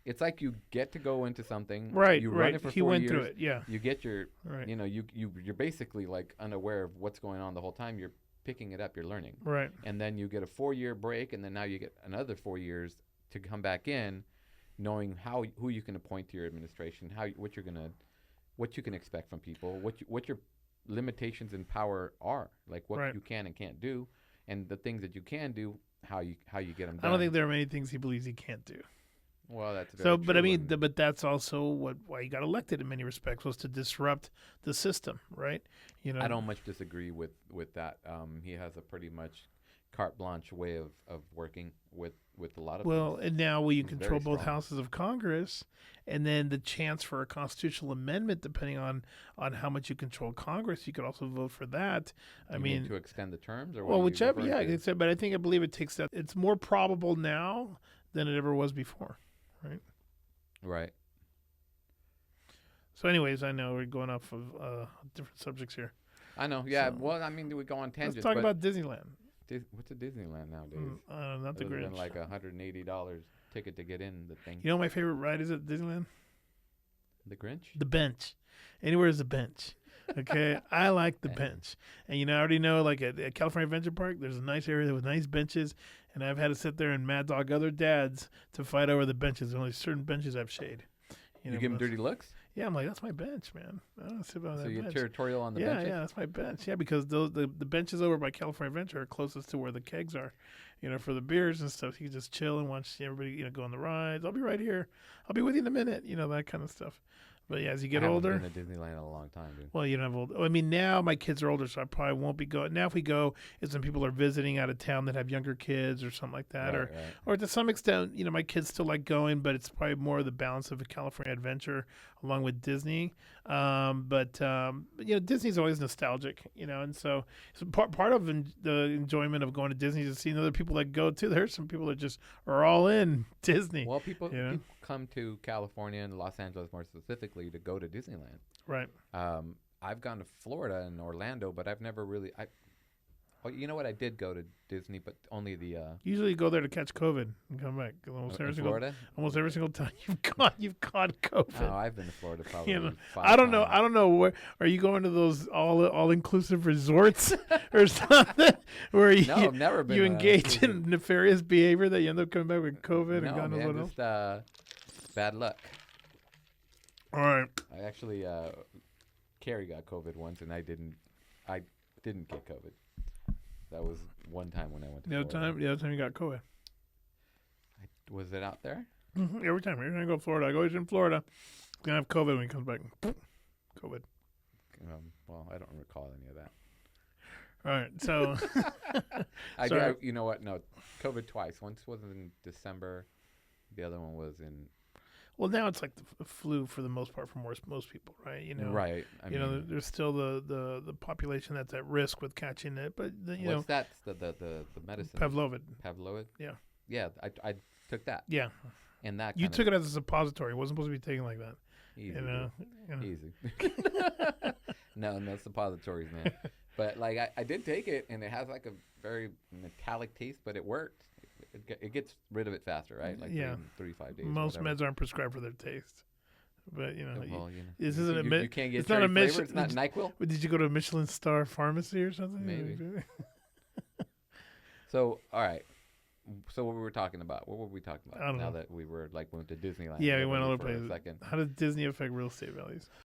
it's like you get to go into something. Right, You run right. it for He 4 went years. through it. Yeah. You get your, Right. you're basically like unaware of what's going on the whole time. You're picking it up. You're learning. Right. And then you get a 4 year break, and then now you get another 4 years to come back in, knowing who you can appoint to your administration, what you can expect from people, what your limitations and power are, like what Right. you can and can't do, and the things that you can do, how you get them I done. don't think there are many things he believes he can't do. Well, that's very So, but I true, mean, and but that's also why he got elected in many respects, was to disrupt the system, right? You know. I don't much disagree with that. He has a pretty much carte blanche way of working with a lot of Well, things. and now will you He's control very both strong. houses of Congress, and then the chance for a constitutional amendment, depending on how much you control Congress, you could also vote for that. I You mean, to extend the terms, or what well, are you whichever, referring yeah, to? except, but I believe it takes that. It's more probable now than it ever was before, right? Right. So, anyways, I know we're going off of different subjects here. I know. Yeah. So, Well, I mean, we go on tangents. let's talk but about Disneyland. What's a Disneyland nowadays? Not the Other than Grinch. like $180 ticket to get in the thing. You know, my favorite ride is at Disneyland. The Grinch. The bench. Anywhere is a bench. Okay, I like the bench, and I already know, like at California Adventure Park, there's a nice area with nice benches, and I've had to sit there and mad dog other dads to fight over the benches. There's only certain benches have shade. You give them dirty looks? Yeah, I'm like, that's my bench, man. I don't sit on So that you're bench. territorial on the Yeah, benches? yeah, that's my bench. Yeah, because the benches over by California Adventure are closest to where the kegs are, for the beers and stuff. You can just chill and watch everybody, go on the rides. I'll be right here. I'll be with you in a minute. That kind of stuff. But yeah, as you get older, I haven't been to Disneyland in a long time, dude. well, you don't have old. I mean, now my kids are older, so I probably won't be going. Now, if we go, it's when people are visiting out of town that have younger kids or something like that, Right. or to some extent, my kids still like going, but it's probably more the balance of a California Adventure along with Disney. But Disney's always nostalgic, and so part of the enjoyment of going to Disney is seeing other people that go too. There's some people that just are all in Disney. Well, people come to California and Los Angeles more specifically to go to Disneyland. Right. I've gone to Florida and Orlando, but I've never really. Oh, you know what? I did go to Disney, but only the. Usually you go there to catch COVID and come back. Almost every Florida. Almost every single time you've caught COVID. Oh, I've been to Florida probably. I don't know. times. I don't know where. Are you going to those all inclusive resorts or something where No, I've never been. you engage in nefarious behavior that you end up coming back with COVID and No, God knows man, what else? just bad luck. All right. I actually, Carrie got COVID once, and I didn't get COVID. That was one time when I went to The other time you got COVID. Was it out there? Mm-hmm. Every time I go to Florida, I go, he's in Florida. He's going to have COVID when he comes back. COVID. Well, I don't recall any of that. All right. So. You know what? No, COVID twice. Once was in December. The other one was in. Well, now it's like the flu for the most part for most people, right? Right. I mean, there's still the population that's at risk with catching it, but what's that? The medicine. Pavlovid. Yeah. Yeah, I took that. Yeah. And that You took it as a suppository. It wasn't supposed to be taken like that. Easy. Easy. No suppositories, man. But like I did take it, and it has like a very metallic taste, but it worked. It gets rid of it faster, right? Like in 3-5 days. Most meds aren't prescribed for their taste, but this isn't you can't get it's not a flavor. It's not NyQuil. Did you go to a Michelin star pharmacy or something? Maybe. So all right. So what were we talking about? What were we talking about? I don't now know. that we were went to Disneyland. Yeah, we went all over for the a place. second. How does Disney affect real estate values?